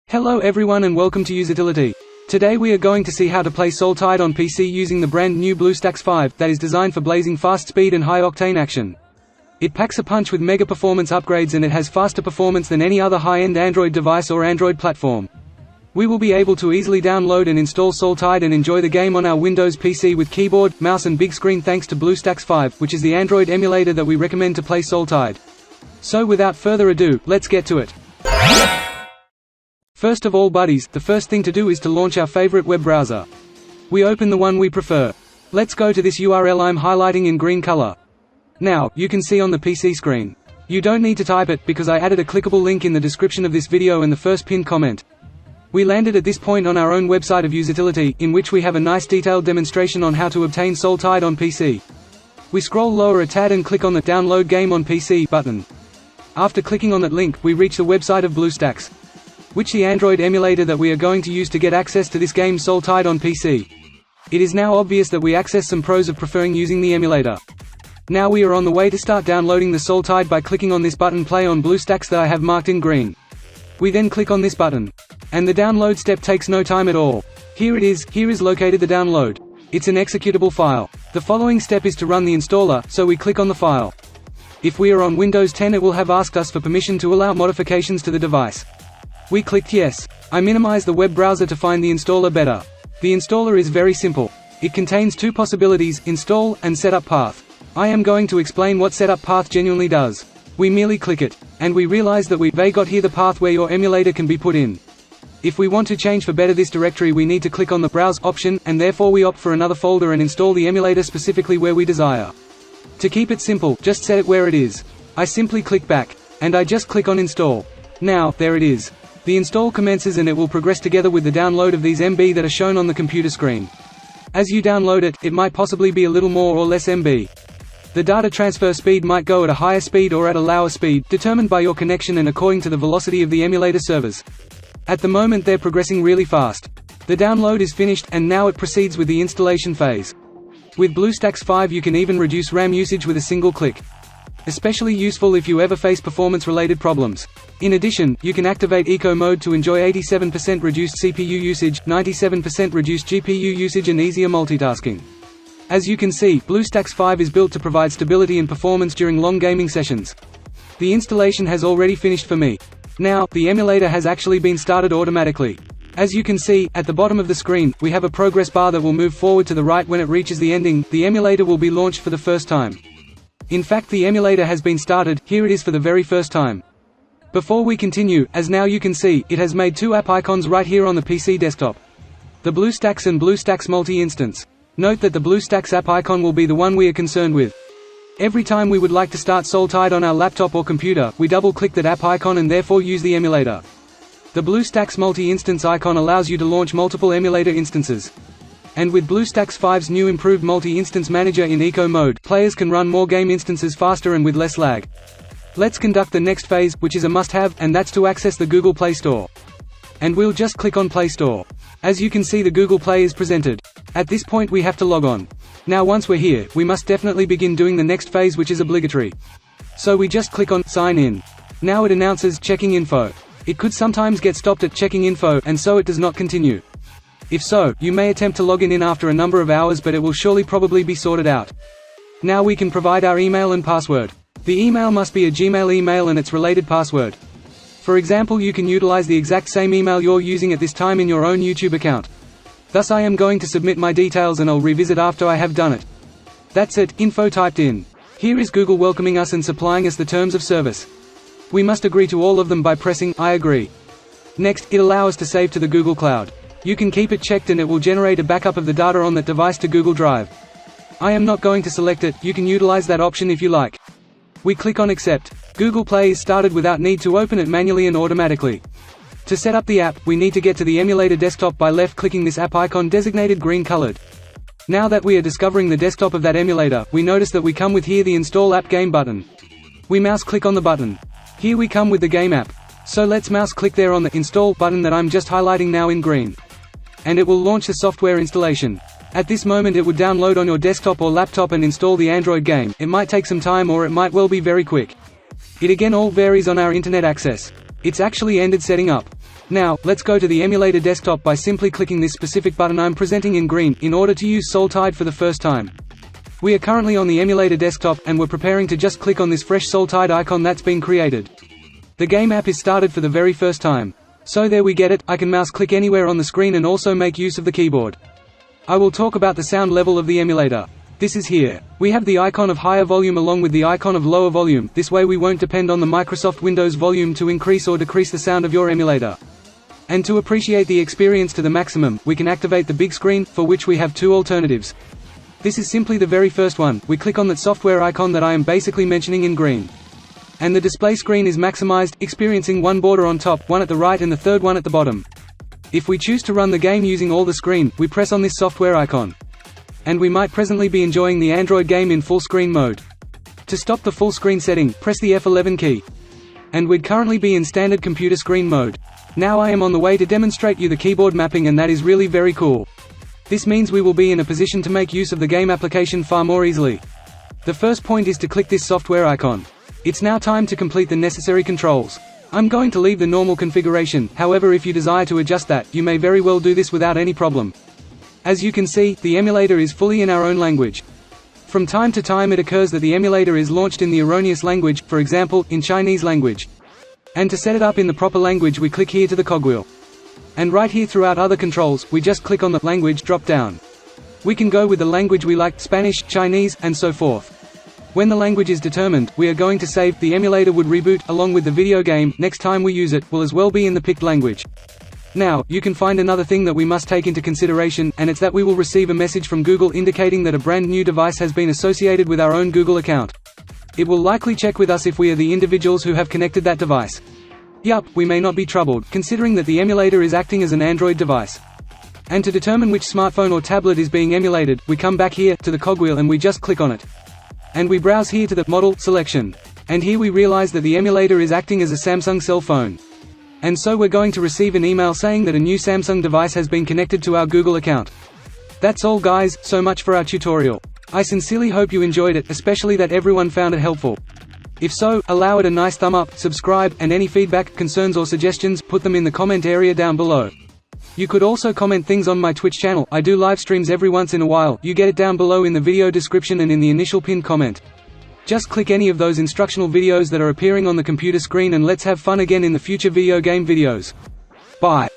Hello everyone and welcome to Usability. Today we are going to see how to play Soul Tide on PC using the brand new BlueStacks 5 that is designed for blazing fast speed and high-octane action. It packs a punch with mega performance upgrades and it has faster performance than any other high-end Android device or Android platform. We will be able to easily download and install Soul Tide and enjoy the game on our Windows PC with keyboard, mouse and big screen thanks to BlueStacks 5, which is the Android emulator that we recommend to play Soul Tide. So without further ado, let's get to it. First of all buddies, the first thing to do is to launch our favorite web browser. We open the one we prefer. Let's go to this URL I'm highlighting in green color. Now, you can see on the PC screen. You don't need to type it, because I added a clickable link in the description of this video and the first pinned comment. We landed at this point on our own website of Usability, in which we have a nice detailed demonstration on how to obtain Soul Tide on PC. We scroll lower a tad and click on the Download Game on PC button. After clicking on that link, we reach the website of BlueStacks, which the Android emulator that we are going to use to get access to this game Soul Tide on PC. It is now obvious that we access some pros of preferring using the emulator. Now we are on the way to start downloading the Soul Tide by clicking on this button Play on BlueStacks that I have marked in green. We then click on this button. And the download step takes no time at all. Here it is, here is located the download. It's an executable file. The following step is to run the installer, so we click on the file. If we are on Windows 10 it will have asked us for permission to allow modifications to the device. We clicked yes. I minimize the web browser to find the installer better. The installer is very simple. It contains two possibilities, install, and setup path. I am going to explain what setup path genuinely does. We merely click it, and we realize that they got here the path where your emulator can be put in. If we want to change for better this directory we need to click on the Browse option, and therefore we opt for another folder and install the emulator specifically where we desire. To keep it simple, just set it where it is. I simply click back, and I just click on Install. Now, there it is. The install commences and it will progress together with the download of these MB that are shown on the computer screen. As you download it, it might possibly be a little more or less MB. The data transfer speed might go at a higher speed or at a lower speed, determined by your connection and according to the velocity of the emulator servers. At the moment they're progressing really fast. The download is finished, and now it proceeds with the installation phase. With BlueStacks 5 you can even reduce RAM usage with a single click. Especially useful if you ever face performance-related problems. In addition, you can activate Eco Mode to enjoy 87% reduced CPU usage, 97% reduced GPU usage and easier multitasking. As you can see, BlueStacks 5 is built to provide stability and performance during long gaming sessions. The installation has already finished for me. Now, the emulator has actually been started automatically. As you can see, at the bottom of the screen, we have a progress bar that will move forward to the right when it reaches the ending. The emulator will be launched for the first time. In fact, the emulator has been started, here it is for the very first time. Before we continue, as now you can see, it has made two app icons right here on the PC desktop. The BlueStacks and BlueStacks Multi-Instance. Note that the BlueStacks app icon will be the one we are concerned with. Every time we would like to start Soul Tide on our laptop or computer, we double-click that app icon and therefore use the emulator. The BlueStacks Multi-Instance icon allows you to launch multiple emulator instances. And with BlueStacks 5's new improved multi-instance manager in Eco Mode, players can run more game instances faster and with less lag. Let's conduct the next phase, which is a must-have, and that's to access the Google Play Store. And we'll just click on Play Store. As you can see the Google Play is presented. At this point we have to log on. Now once we're here, we must definitely begin doing the next phase which is obligatory. So we just click on Sign In. Now it announces Checking Info. It could sometimes get stopped at Checking Info, and so it does not continue. If so, you may attempt to log in after a number of hours but it will surely probably be sorted out. Now we can provide our email and password. The email must be a Gmail email and its related password. For example, you can utilize the exact same email you're using at this time in your own YouTube account. Thus I am going to submit my details and I'll revisit after I have done it. That's it, info typed in. Here is Google welcoming us and supplying us the terms of service. We must agree to all of them by pressing I agree. Next, it allows us to save to the Google Cloud. You can keep it checked and it will generate a backup of the data on that device to Google Drive. I am not going to select it, you can utilize that option if you like. We click on Accept. Google Play is started without need to open it manually and automatically. To set up the app, we need to get to the emulator desktop by left-clicking this app icon designated green-colored. Now that we are discovering the desktop of that emulator, we notice that we come with here the Install App Game button. We mouse-click on the button. Here we come with the game app. So let's mouse-click there on the Install button that I'm just highlighting now in green. And it will launch the software installation. At this moment it would download on your desktop or laptop and install the Android game. It might take some time or it might well be very quick. It again all varies on our internet access. It's actually ended setting up. Now, let's go to the emulator desktop by simply clicking this specific button I'm presenting in green, in order to use Soul Tide for the first time. We are currently on the emulator desktop, and we're preparing to just click on this fresh Soul Tide icon that's been created. The game app is started for the very first time. So there we get it, I can mouse click anywhere on the screen and also make use of the keyboard. I will talk about the sound level of the emulator. This is here. We have the icon of higher volume along with the icon of lower volume, this way we won't depend on the Microsoft Windows volume to increase or decrease the sound of your emulator. And to appreciate the experience to the maximum, we can activate the big screen, for which we have two alternatives. This is simply the very first one. We click on that software icon that I am basically mentioning in green. And the display screen is maximized, experiencing one border on top, one at the right and the third one at the bottom. If we choose to run the game using all the screen, we press on this software icon. And we might presently be enjoying the Android game in full screen mode. To stop the full screen setting, press the F11 key. And we'd currently be in standard computer screen mode. Now I am on the way to demonstrate you the keyboard mapping, and that is really very cool. This means we will be in a position to make use of the game application far more easily. The first point is to click this software icon. It's now time to complete the necessary controls. I'm going to leave the normal configuration, however if you desire to adjust that, you may very well do this without any problem. As you can see, the emulator is fully in our own language. From time to time it occurs that the emulator is launched in the erroneous language, for example, in Chinese language. And to set it up in the proper language we click here to the cogwheel. And right here throughout other controls, we just click on the language drop down. We can go with the language we like, Spanish, Chinese, and so forth. When the language is determined, we are going to save. The emulator would reboot, along with the video game, next time we use it, will as well be in the picked language. Now, you can find another thing that we must take into consideration, and it's that we will receive a message from Google indicating that a brand new device has been associated with our own Google account. It will likely check with us if we are the individuals who have connected that device. Yup, we may not be troubled, considering that the emulator is acting as an Android device. And to determine which smartphone or tablet is being emulated, we come back here, to the cogwheel, and we just click on it. And we browse here to the model selection. And here we realize that the emulator is acting as a Samsung cell phone. And so we're going to receive an email saying that a new Samsung device has been connected to our Google account. That's all guys, so much for our tutorial. I sincerely hope you enjoyed it, especially that everyone found it helpful. If so, allow it a nice thumb up, subscribe, and any feedback, concerns or suggestions, put them in the comment area down below. You could also comment things on my Twitch channel. I do live streams every once in a while. You get it down below in the video description and in the initial pinned comment. Just click any of those instructional videos that are appearing on the computer screen, and let's have fun again in the future video game videos. Bye.